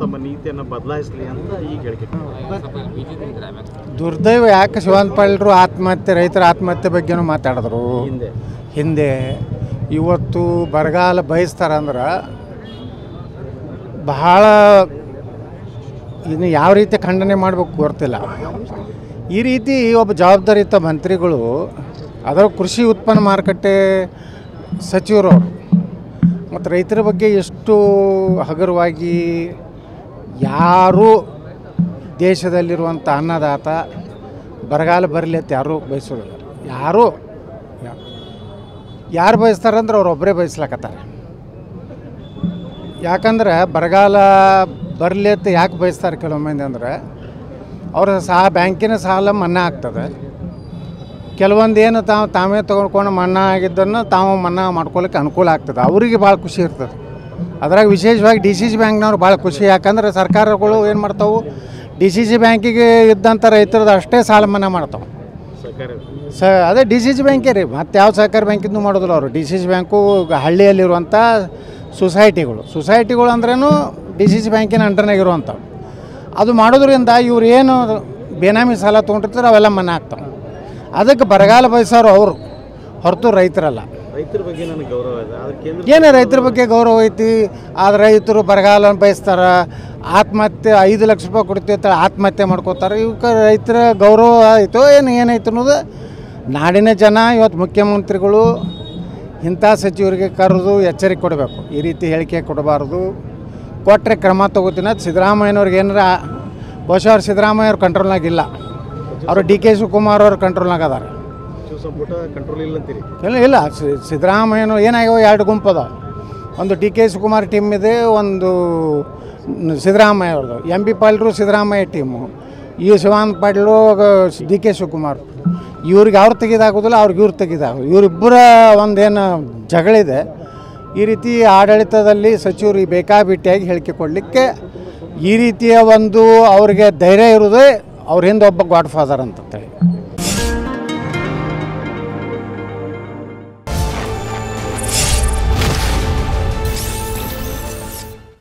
ತಮ್ಮ ನೀತಿಯನ್ನು ಬದಲಾಯಿಸಲಿ ಅಂತ ಈಗ ಹೇಳಿಕೆ. ದುರ್ದೈವ ಯಾಕೆ ಶಿವಾನಂದ ಪಾಟೀಲರು ಆತ್ಮಹತ್ಯೆ, ರೈತರ ಆತ್ಮಹತ್ಯೆ ಬಗ್ಗೆನೂ ಮಾತಾಡಿದ್ರು ಹಿಂದೆ. ಇವತ್ತು ಬರಗಾಲ ಬಯಸ್ತಾರಂದ್ರೆ ಬಹಳ ಇನ್ನು ಯಾವ ರೀತಿ ಖಂಡನೆ ಮಾಡಬೇಕು ಗೊತ್ತಿಲ್ಲ. ಈ ರೀತಿ ಒಬ್ಬ ಜವಾಬ್ದಾರಿಯುತ ಮಂತ್ರಿಗಳು, ಅದರ ಕೃಷಿ ಉತ್ಪನ್ನ ಮಾರುಕಟ್ಟೆ ಸಚಿವರು ಮತ್ತು ರೈತರ ಬಗ್ಗೆ ಎಷ್ಟು ಹಗುರವಾಗಿ, ಯಾರೂ ದೇಶದಲ್ಲಿರುವಂಥ ಅನ್ನದಾತ ಬರಗಾಲ ಬರಲಿ ಅಂತ ಯಾರೂ ಬಯಸೋದಿಲ್ಲ. ಯಾರು ಬಯಸ್ತಾರಂದ್ರೆ ಅವರೊಬ್ಬರೇ ಬಯಸ್ಲಾಕತ್ತಾರೆ. ಯಾಕಂದ್ರೆ ಬರಗಾಲ ಬರಲಿ ಅಂತ ಯಾಕೆ ಬಯಸ್ತಾರೆ ಕೆಲವೊಮ್ಮೆ ಅಂದರೆ, ಅವರ ಬ್ಯಾಂಕಿನ ಸಾಲ ಮನ್ನಾ ಆಗ್ತದೆ. ಕೆಲವೊಂದು ಏನು ತಾವೇ ತೊಗೊಂಡ್ಕೊಂಡು ಮನ್ನಾ ಆಗಿದ್ದನ್ನು ತಾವು ಮನ್ನಾ ಮಾಡ್ಕೊಳ್ಳೋಕ್ಕೆ ಅನುಕೂಲ ಆಗ್ತದೆ. ಅವರಿಗೆ ಭಾಳ ಖುಷಿ ಇರ್ತದೆ. ಅದ್ರಾಗ ವಿಶೇಷವಾಗಿ DCC ಬ್ಯಾಂಕ್ನವ್ರು ಭಾಳ ಖುಷಿ. ಯಾಕಂದ್ರೆ ಸರ್ಕಾರಗಳು ಏನು ಮಾಡ್ತಾವೆ, DCC ಬ್ಯಾಂಕಿಗೆ ಇದ್ದಂಥ ರೈತರದ್ದು ಅಷ್ಟೇ ಸಾಲ ಮನ್ನಾ ಮಾಡ್ತಾವೆ. ಅದೇ DCC ಬ್ಯಾಂಕೇ ರೀ, ಮತ್ತು ಯಾವ ಸಹಕಾರಿ ಬ್ಯಾಂಕಿಂದು ಮಾಡೋದಿಲ್ಲ ಅವರು. DCC ಬ್ಯಾಂಕು ಹಳ್ಳಿಯಲ್ಲಿರುವಂಥ ಸೊಸೈಟಿಗಳು ಅಂದ್ರೇನು DCC ಬ್ಯಾಂಕಿನ ಅಂಡರ್ನಾಗಿರುವಂಥವು. ಅದು ಮಾಡೋದ್ರಿಂದ ಇವ್ರು ಏನು ಬೇನಾಮಿ ಸಾಲ ತೊಗೊಂಡಿರ್ತಾರೆ ಅವೆಲ್ಲ ಮನ್ನಾ ಆಗ್ತಾವೆ. ಅದಕ್ಕೆ ಬರಗಾಲ ಬಯಸೋರು ಅವರು, ಹೊರತು ರೈತರಲ್ಲ. ರೈತರ ಬಗ್ಗೆ ನನಗೆ ಗೌರವ ಇದೆ. ಏನೇ ರೈತರ ಬಗ್ಗೆ ಗೌರವ ಐತಿ, ಆದರೆ ರೈತರು ಬರಗಾಲ ಬಯಸ್ತಾರೆ. ಆತ್ಮಹತ್ಯೆ 5 ಲಕ್ಷ ರೂಪಾಯಿ ಕೊಡ್ತೀವಿ ಆತ್ಮಹತ್ಯೆ ಮಾಡ್ಕೋತಾರೆ. ಇವಕ್ಕೆ ರೈತರ ಗೌರವ ಆಯಿತು ಏನಾಯ್ತು ಅನ್ನೋದು ನಾಡಿನ ಜನ ಇವತ್ತು ಮುಖ್ಯಮಂತ್ರಿಗಳು ಇಂಥ ಸಚಿವರಿಗೆ ಕರೆದು ಎಚ್ಚರಿಕೆ ಕೊಡಬೇಕು. ಈ ರೀತಿ ಹೇಳಿಕೆ ಕೊಡಬಾರ್ದು, ಕೊಟ್ಟರೆ ಕ್ರಮ ತಗೋತೀನಿ. ಸಿದ್ದರಾಮಯ್ಯನವ್ರಿಗೆ ಏನಾರ ಬಹುಶಃ ಅವ್ರು ಸಿದ್ದರಾಮಯ್ಯವ್ರ ಕಂಟ್ರೋಲ್ನಾಗಿಲ್ಲ, ಅವರು DK ಶಿವಕುಮಾರ್ ಅವ್ರ ಕಂಟ್ರೋಲ್ನಾಗ ಅದಾರೆ. ಇಲ್ಲ, ಸಿದ್ದರಾಮಯ್ಯನವ್ರು ಏನಾಗ್ಯಾವ 2 ಗುಂಪದ, ಒಂದು DK ಶಿವಕುಮಾರ್ ಟೀಮ್ ಇದೆ, ಒಂದು ಸಿದ್ದರಾಮಯ್ಯ ಅವ್ರದ್ದು. MB ಪಾಟೀಲರು ಸಿದ್ದರಾಮಯ್ಯ ಟೀಮು, ಈ ಶಿವಾನಂದ ಪಾಟೀಲರು DK ಶಿವಕುಮಾರ್. ಇವ್ರಿಗೆ ಅವ್ರು ತೆಗೆದಾಗೋದಿಲ್ಲ, ಅವ್ರಿಗೆ ಇವ್ರು ತೆಗೆದಾಗೋದು. ಇವರಿಬ್ಬರ ಒಂದೇನು ಜಗಳಿದೆ. ಈ ರೀತಿ ಆಡಳಿತದಲ್ಲಿ ಸಚಿವರು ಬೇಕಾಬಿಟ್ಟಿಯಾಗಿ ಹೇಳಿಕೆ ಕೊಡಲಿಕ್ಕೆ ಈ ರೀತಿಯ ಒಂದು ಅವ್ರಿಗೆ ಧೈರ್ಯ ಇರೋದೇ ಅವ್ರ ಹಿಂದೆ ಒಬ್ಬ ಗಾಡ್ ಫಾದರ್ ಅಂತೇಳಿ.